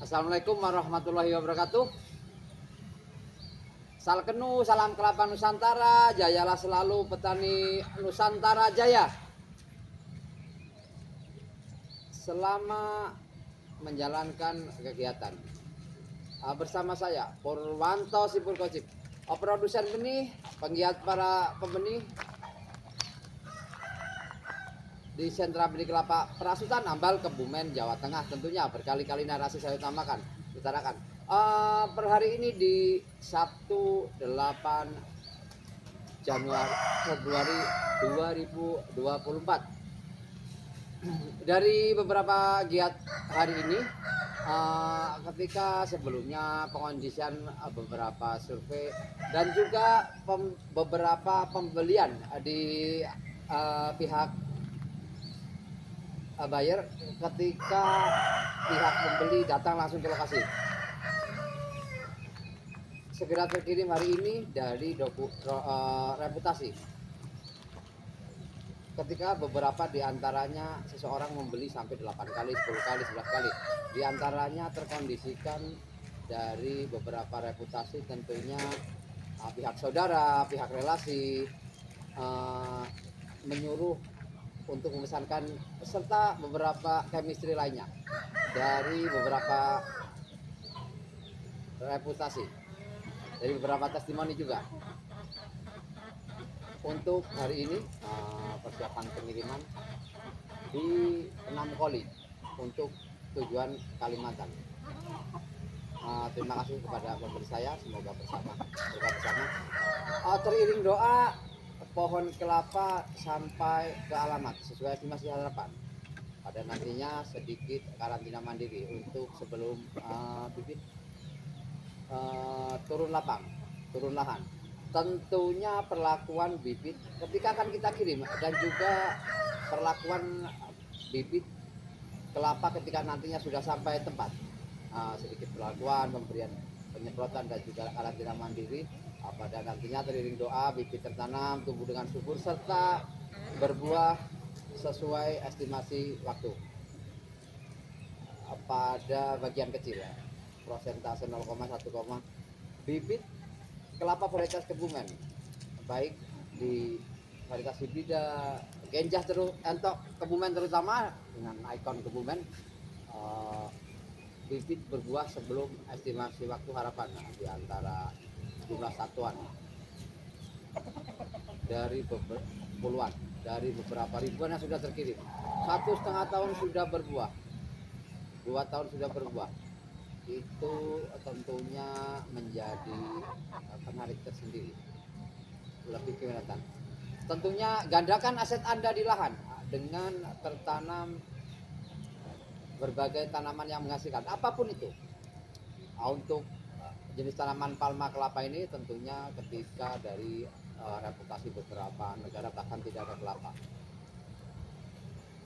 Assalamualaikum warahmatullahi wabarakatuh. Salkenu, salam kelapa Nusantara, jayalah selalu petani Nusantara jaya. Selama menjalankan kegiatan bersama saya Purwanto Sipurkocip, produsen benih, penggiat para pembenih di sentra benih kelapa Perasutan Ambal, Kebumen, Jawa Tengah. Tentunya berkali-kali narasi saya utarakan. Per hari ini di Sabtu 8 Februari 2024, dari beberapa giat hari ini, ketika sebelumnya pengondisian beberapa survei dan juga beberapa pembelian di pihak buyer, ketika pihak pembeli datang langsung ke lokasi, segera terkirim hari ini dari reputasi, ketika beberapa diantaranya seseorang membeli sampai 8 kali, 10 kali, 11 kali, diantaranya terkondisikan dari beberapa reputasi. Tentunya pihak saudara, pihak relasi menyuruh untuk memesankan, serta beberapa chemistry lainnya dari beberapa reputasi, dari beberapa testimoni juga. Untuk hari ini persiapan pengiriman di 6 koli untuk tujuan Kalimantan. Terima kasih kepada pemberi saya, semoga berkah bersama. Teriring doa, pohon kelapa sampai ke alamat sesuai estimasi harapan. Pada nantinya sedikit karantina mandiri untuk sebelum bibit turun lahan. Tentunya perlakuan bibit ketika akan kita kirim, dan juga perlakuan bibit kelapa ketika nantinya sudah sampai tempat. Sedikit perlakuan, pemberian penyemprotan dan juga karantina mandiri. Pada nantinya teriring doa, bibit tertanam, tumbuh dengan subur, serta berbuah sesuai estimasi waktu. Pada bagian kecil ya, prosentase 0,1, bibit kelapa varietas Kebumen, baik di varietas hibrida, genjah terus entok Kebumen, terutama dengan ikon Kebumen, bibit berbuah sebelum estimasi waktu harapan. Di antara jumlah satuan dari puluhan, dari beberapa ribuan yang sudah terkirim, 1,5 tahun sudah berbuah, 2 tahun sudah berbuah. Itu tentunya menjadi penarik tersendiri, lebih kelihatan. Tentunya gandakan aset Anda di lahan dengan tertanam berbagai tanaman yang menghasilkan, apapun itu. Untuk jenis tanaman palma kelapa ini, tentunya ketika dari reputasi beberapa negara bahkan tidak ada kelapa.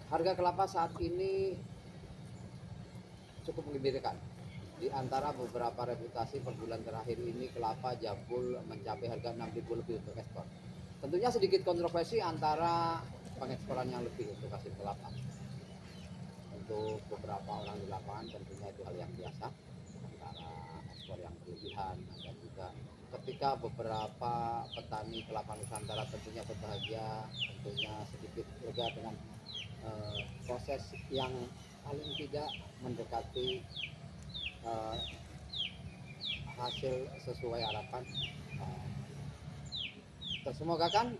Harga kelapa saat ini cukup menggembirakan. Di antara beberapa reputasi per bulan terakhir ini, kelapa jambul mencapai harga 6.000 lebih untuk ekspor. Tentunya sedikit kontroversi antara pengeksporan yang lebih untuk hasil kelapa. Untuk beberapa orang di lapangan tentunya itu hal yang biasa, antara ekspor yang berlebihan, dan juga ketika beberapa petani kelapa Nusantara tentunya berbahagia, tentunya sedikit lega dengan proses yang paling tidak mendekati hasil sesuai harapan. Semoga kan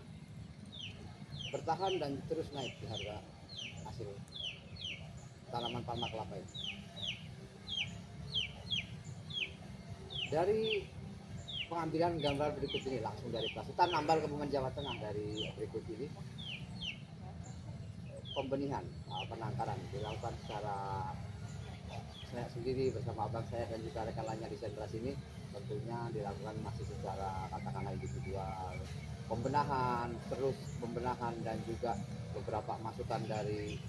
bertahan dan terus naik di harga hasil tanaman palma kelapa ini. Dari pengambilan gambar berikut ini langsung dari Perasutan Ambal, Kebumen, Jawa Tengah, dari berikut ini pembenihan, penangkaran dilakukan secara saya sendiri bersama abang saya dan juga rekan lainnya di sentra sini. Tentunya dilakukan masih secara katakanlah individual, pembenahan, dan juga beberapa masukan dari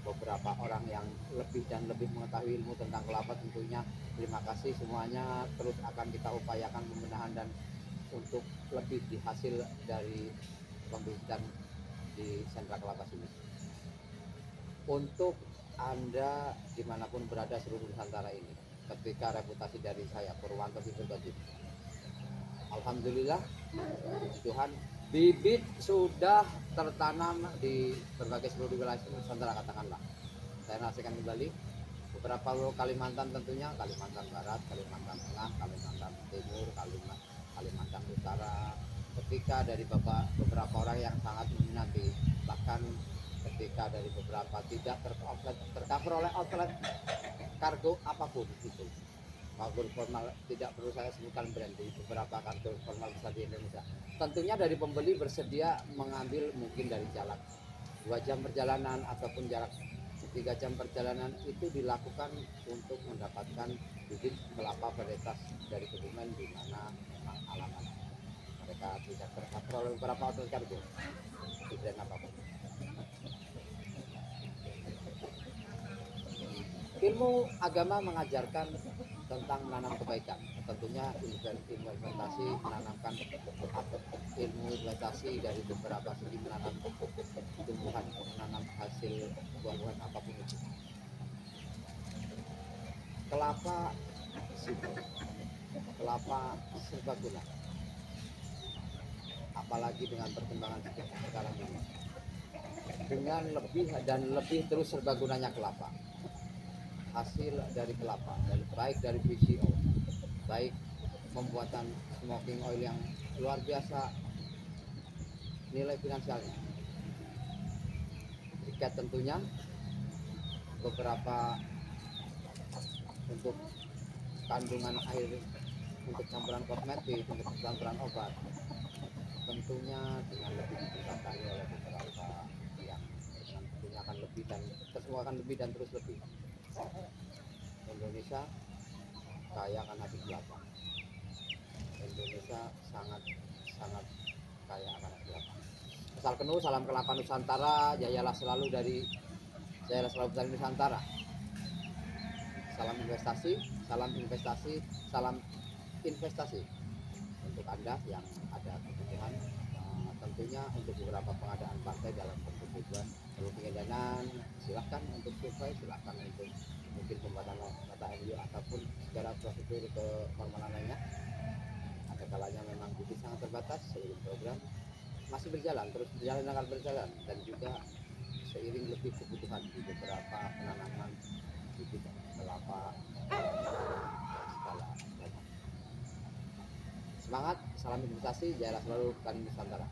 beberapa orang yang lebih mengetahui ilmu tentang kelapa. Tentunya terima kasih semuanya. Terus akan kita upayakan pembenahan dan untuk lebih dihasil dari pembibitan di sentra kelapa sini. Untuk Anda dimanapun berada seluruh Nusantara ini, ketika reputasi dari saya Purwanto Fiturgadi. Alhamdulillah, puji Tuhan, bibit sudah tertanam di berbagai seluruh wilayah Nusantara katakanlah. Saya narasikan kembali beberapa Kalimantan, tentunya Kalimantan Barat, Kalimantan Tengah, Kalimantan Timur, Kalimantan Utara. Ketika dari beberapa orang yang sangat meminati, bahkan ketika dari beberapa tidak tercover oleh outlet kargo apapun itu, kargo formal, tidak perlu saya sebutkan brand, di beberapa kargo formal besar di Indonesia. Tentunya dari pembeli bersedia mengambil mungkin dari jarak 2 jam perjalanan ataupun jarak 3 jam perjalanan, itu dilakukan untuk mendapatkan bibit kelapa varietas dari Kebumen di mana memang alamat mereka tidak tercover oleh beberapa outlet kargo di brand apapun. Ilmu agama mengajarkan tentang menanam kebaikan. Tentunya implementasi menanamkan ilmu investasi dari beberapa segi, menanam tumbuhan, menanam hasil buah-buahan apapun itu. Kelapa simpel, kelapa serbaguna. Apalagi dengan perkembangan sekarang ini, dengan lebih dan lebih terus serbagunanya kelapa, hasil dari kelapa, baik dari VCO, baik pembuatan smoking oil yang luar biasa nilai finansialnya. Jika tentunya beberapa untuk kandungan air, untuk campuran kosmetik, untuk campuran obat, tentunya dengan lebih ditingkatkan oleh beberapa yang tentunya akan lebih dan semua akan lebih dan terus lebih. Indonesia kaya akan hasil kelapa. Indonesia sangat kaya akan hasil kelapa. Asal penuh, salam kelapa Nusantara, jayalah selalu petani Nusantara. Salam investasi untuk Anda yang ada kebutuhan, tentunya untuk beberapa pengadaan partai dalam bentuk tujuan perlu pengedanaan, silahkan untuk survei, silahkan untuk mungkin pembuatan data MU ataupun secara prosedur keformalan lainnya. Ada kalanya memang bibit sangat terbatas, seiring program masih berjalan, terus akan berjalan, dan juga seiring lebih kebutuhan di beberapa penanaman bibit kelapa skala banyak. Semangat, salam investasi, jayalah selalu petani Nusantara.